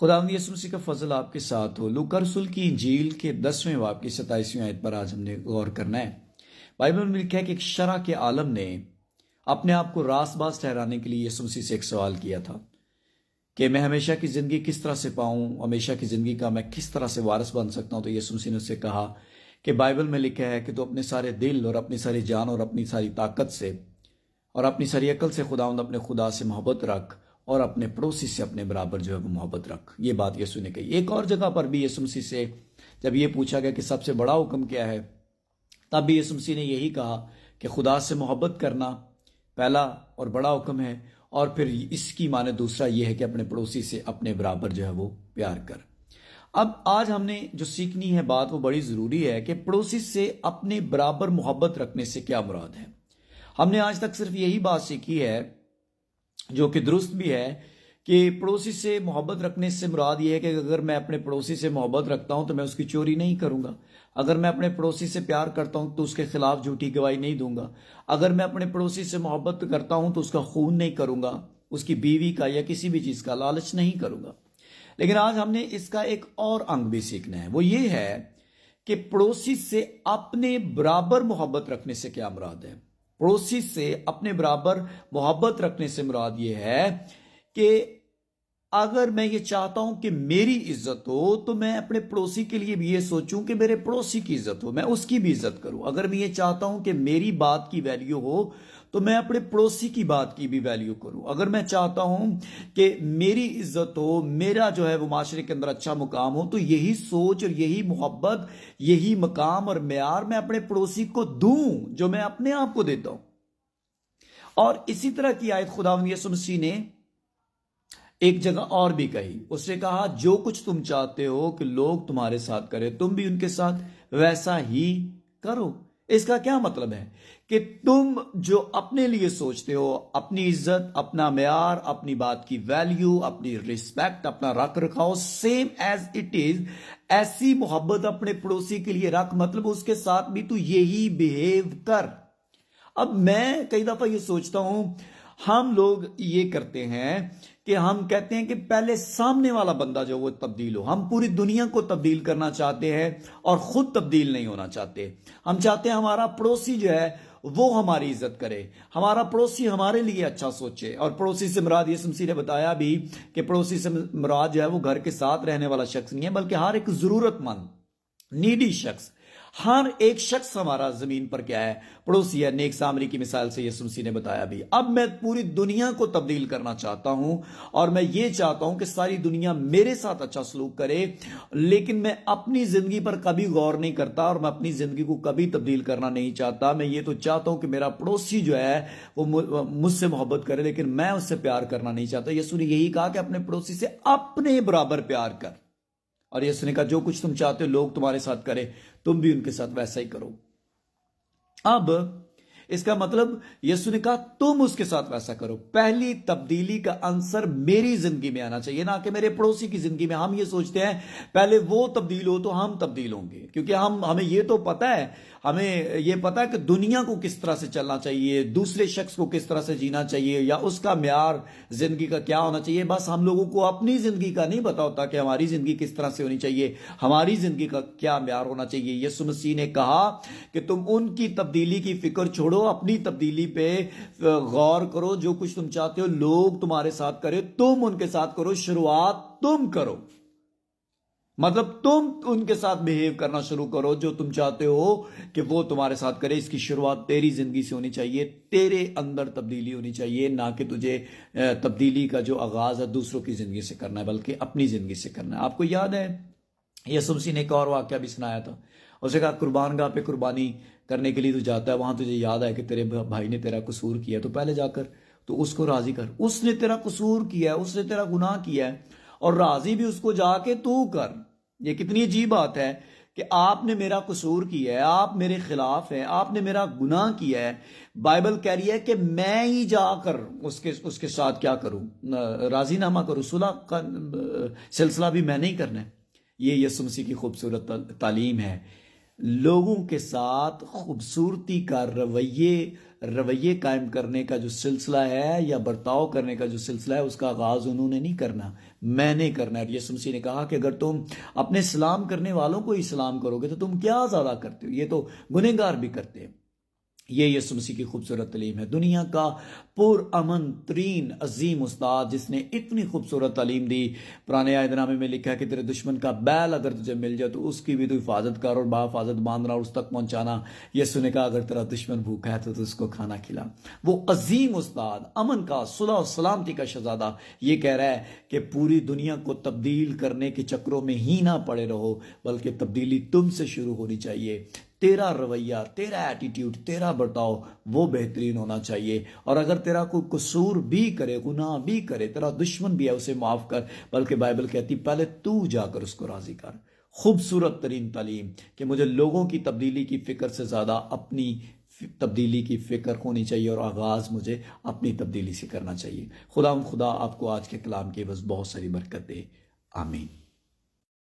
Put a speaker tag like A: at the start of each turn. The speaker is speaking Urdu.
A: خداوند یسوع مسیح کا فضل آپ کے ساتھ ہو۔ لوکا رسول کی انجیل کے 10ویں باب کی 27ویں آیت پر آج ہم نے غور کرنا ہے۔ بائبل میں لکھا ہے کہ ایک شرح کے عالم نے اپنے آپ کو راست باز ٹھہرانے کے لیے یسوع مسیح سے ایک سوال کیا تھا کہ میں ہمیشہ کی زندگی کس طرح سے پاؤں، ہمیشہ کی زندگی کا میں کس طرح سے وارث بن سکتا ہوں۔ تو یسوع مسیح نے اس سے کہا کہ بائبل میں لکھا ہے کہ تو اپنے سارے دل اور اپنی ساری جان اور اپنی ساری طاقت سے اور اپنی ساری عقل سے خداوند اپنے خدا سے محبت رکھ اور اپنے پڑوسی سے اپنے برابر جو ہے وہ محبت رکھ۔ یہ بات یسوع نے کہی۔ ایک اور جگہ پر بھی یسوع مسیح سے جب یہ پوچھا گیا کہ سب سے بڑا حکم کیا ہے، تب بھی یسوع مسیح نے یہی کہا کہ خدا سے محبت کرنا پہلا اور بڑا حکم ہے، اور پھر اس کی معنی دوسرا یہ ہے کہ اپنے پڑوسی سے اپنے برابر جو ہے وہ پیار کر۔ اب آج ہم نے جو سیکھنی ہے بات وہ بڑی ضروری ہے کہ پڑوسی سے اپنے برابر محبت رکھنے سے کیا مراد ہے۔ ہم نے آج تک صرف یہی بات سیکھی ہے جو کہ درست بھی ہے کہ پڑوسی سے محبت رکھنے سے مراد یہ ہے کہ اگر میں اپنے پڑوسی سے محبت رکھتا ہوں تو میں اس کی چوری نہیں کروں گا، اگر میں اپنے پڑوسی سے پیار کرتا ہوں تو اس کے خلاف جھوٹی گواہی نہیں دوں گا، اگر میں اپنے پڑوسی سے محبت کرتا ہوں تو اس کا خون نہیں کروں گا، اس کی بیوی کا یا کسی بھی چیز کا لالچ نہیں کروں گا۔ لیکن آج ہم نے اس کا ایک اور انگ بھی سیکھنا ہے، وہ یہ ہے کہ پڑوسی سے اپنے برابر محبت رکھنے سے کیا مراد ہے۔ پڑوسی سے اپنے برابر محبت رکھنے سے مراد یہ ہے کہ اگر میں یہ چاہتا ہوں کہ میری عزت ہو تو میں اپنے پڑوسی کے لیے بھی یہ سوچوں کہ میرے پڑوسی کی عزت ہو، میں اس کی بھی عزت کروں۔ اگر میں یہ چاہتا ہوں کہ میری بات کی ویلیو ہو تو میں اپنے پڑوسی کی بات کی بھی ویلیو کروں۔ اگر میں چاہتا ہوں کہ میری عزت ہو، میرا جو ہے وہ معاشرے کے اندر اچھا مقام ہو، تو یہی سوچ اور یہی محبت، یہی مقام اور معیار میں اپنے پڑوسی کو دوں جو میں اپنے آپ کو دیتا ہوں۔ اور اسی طرح کی آیت خداوند یسوع مسیح نے ایک جگہ اور بھی کہی۔ اس نے کہا جو کچھ تم چاہتے ہو کہ لوگ تمہارے ساتھ کرے تم بھی ان کے ساتھ ویسا ہی کرو۔ اس کا کیا مطلب ہے کہ تم جو اپنے لیے سوچتے ہو، اپنی عزت، اپنا معیار، اپنی بات کی ویلیو، اپنی ریسپیکٹ، اپنا رکھ رکھاؤ سیم ایز اٹ از، ایسی محبت اپنے پڑوسی کے لیے رکھ، مطلب اس کے ساتھ بھی تو یہی بیہیو کر۔ اب میں کئی دفعہ یہ سوچتا ہوں، ہم لوگ یہ کرتے ہیں کہ ہم کہتے ہیں کہ پہلے سامنے والا بندہ جو وہ تبدیل ہو۔ ہم پوری دنیا کو تبدیل کرنا چاہتے ہیں اور خود تبدیل نہیں ہونا چاہتے۔ ہم چاہتے ہیں ہمارا پڑوسی جو ہے وہ ہماری عزت کرے، ہمارا پڑوسی ہمارے لیے اچھا سوچے۔ اور پڑوسی سے مراد یسوع مسیح نے بتایا بھی کہ پڑوسی سے مراد جو ہے وہ گھر کے ساتھ رہنے والا شخص نہیں ہے، بلکہ ہر ایک ضرورت مند، نیڈی شخص، ہر ایک شخص ہمارا زمین پر کیا ہے، پڑوسی ہے۔ نیک سامری کی مثال سے یسوع مسیح نے بتایا بھی۔ اب میں پوری دنیا کو تبدیل کرنا چاہتا ہوں اور میں یہ چاہتا ہوں کہ ساری دنیا میرے ساتھ اچھا سلوک کرے، لیکن میں اپنی زندگی پر کبھی غور نہیں کرتا اور میں اپنی زندگی کو کبھی تبدیل کرنا نہیں چاہتا۔ میں یہ تو چاہتا ہوں کہ میرا پڑوسی جو ہے وہ مجھ سے محبت کرے، لیکن میں اس سے پیار کرنا نہیں چاہتا۔ یسوع نے یہی کہا کہ اپنے پڑوسی سے اپنے برابر پیار کر، اور یسوع نے کہا جو کچھ تم چاہتے ہو لوگ تمہارے ساتھ کرے تم بھی ان کے ساتھ ویسا ہی کرو۔ اب اس کا مطلب یسوع نے کہا تم اس کے ساتھ ویسا کرو۔ پہلی تبدیلی کا عنصر میری زندگی میں آنا چاہیے، نہ کہ میرے پڑوسی کی زندگی میں۔ ہم یہ سوچتے ہیں پہلے وہ تبدیل ہو تو ہم تبدیل ہوں گے، کیونکہ ہمیں یہ تو پتا ہے، ہمیں یہ پتا ہے کہ دنیا کو کس طرح سے چلنا چاہیے، دوسرے شخص کو کس طرح سے جینا چاہیے، یا اس کا معیار زندگی کا کیا ہونا چاہیے۔ بس ہم لوگوں کو اپنی زندگی کا نہیں پتا ہوتا کہ ہماری زندگی کس طرح سے ہونی چاہیے، ہماری زندگی کا کیا معیار ہونا چاہیے۔ یسوع مسیح نے کہا کہ تم ان کی تبدیلی کی فکر چھوڑو، اپنی تبدیلی پہ غور کرو۔ جو کچھ تم چاہتے ہو لوگ تمہارے ساتھ کرے تم ان کے ساتھ کرو، شروعات تم کرو۔ مطلب تم ان کے ساتھ بیہیو کرنا شروع کرو جو تم چاہتے ہو کہ وہ تمہارے ساتھ کرے۔ اس کی شروعات تیری زندگی سے ہونی چاہیے، تیرے اندر تبدیلی ہونی چاہیے، نہ کہ تجھے تبدیلی کا جو آغاز ہے دوسروں کی زندگی سے کرنا ہے، بلکہ اپنی زندگی سے کرنا ہے۔ آپ کو یاد ہے یسوع مسیح نے ایک اور واقعہ بھی سنایا تھا۔ اسے کہا قربان گاہ پہ قربانی کرنے کے لیے تو جاتا ہے، وہاں تجھے یاد ہے کہ تیرے بھائی نے تیرا قصور کیا، تو پہلے جا کر تو اس کو راضی کر۔ اس نے تیرا قصور کیا ہے، اس نے تیرا گناہ کیا ہے، اور راضی بھی اس کو جا کے تو کر۔ یہ کتنی عجیب بات ہے کہ آپ نے میرا قصور کیا ہے، آپ میرے خلاف ہیں، آپ نے میرا گناہ کیا ہے۔ بائبل کہہ رہی ہے کہ میں ہی جا کر اس کے ساتھ کیا کروں، راضی نامہ کروں، صلح کا سلسلہ بھی میں نہیں کرنا ہے۔ یہ یسوع مسیح کی خوبصورت تعلیم ہے۔ لوگوں کے ساتھ خوبصورتی کا رویے قائم کرنے کا جو سلسلہ ہے یا برتاؤ کرنے کا جو سلسلہ ہے اس کا آغاز انہوں نے نہیں کرنا، میں نے کرنا ہے۔ یسوع مسیح نے کہا کہ اگر تم اپنے سلام کرنے والوں کو ہی سلام کرو گے تو تم کیا زیادہ کرتے ہو، یہ تو گنہگار بھی کرتے ہیں۔ یہ یسوع مسیح کی خوبصورت تعلیم ہے۔ دنیا کا پر امن ترین عظیم استاد جس نے اتنی خوبصورت تعلیم دی، پرانے عہد نامے میں لکھا ہے کہ تیرے دشمن کا بیل اگر تجھے مل جائے تو اس کی بھی تو حفاظت کر اور بحفاظت باندھنا اور اس تک پہنچانا۔ یسوع نے کہا اگر تیرا دشمن بھوکا ہے تو اس کو کھانا کھلا۔ وہ عظیم استاد، امن کا، صلح و سلامتی کا شہزادہ یہ کہہ رہا ہے کہ پوری دنیا کو تبدیل کرنے کے چکروں میں ہی نہ پڑے رہو، بلکہ تبدیلی تم سے شروع ہونی چاہیے۔ تیرا رویہ، تیرا ایٹیٹیوڈ، تیرا برتاؤ وہ بہترین ہونا چاہیے۔ اور اگر تیرا کوئی قصور بھی کرے، گناہ بھی کرے، تیرا دشمن بھی ہے، اسے معاف کر، بلکہ بائبل کہتی پہلے تو جا کر اس کو راضی کر۔ خوبصورت ترین تعلیم کہ مجھے لوگوں کی تبدیلی کی فکر سے زیادہ اپنی تبدیلی کی فکر ہونی چاہیے اور آغاز مجھے اپنی تبدیلی سے کرنا چاہیے۔ خدا آپ کو آج کے کلام کے بس بہت ساری برکت دے، آمین۔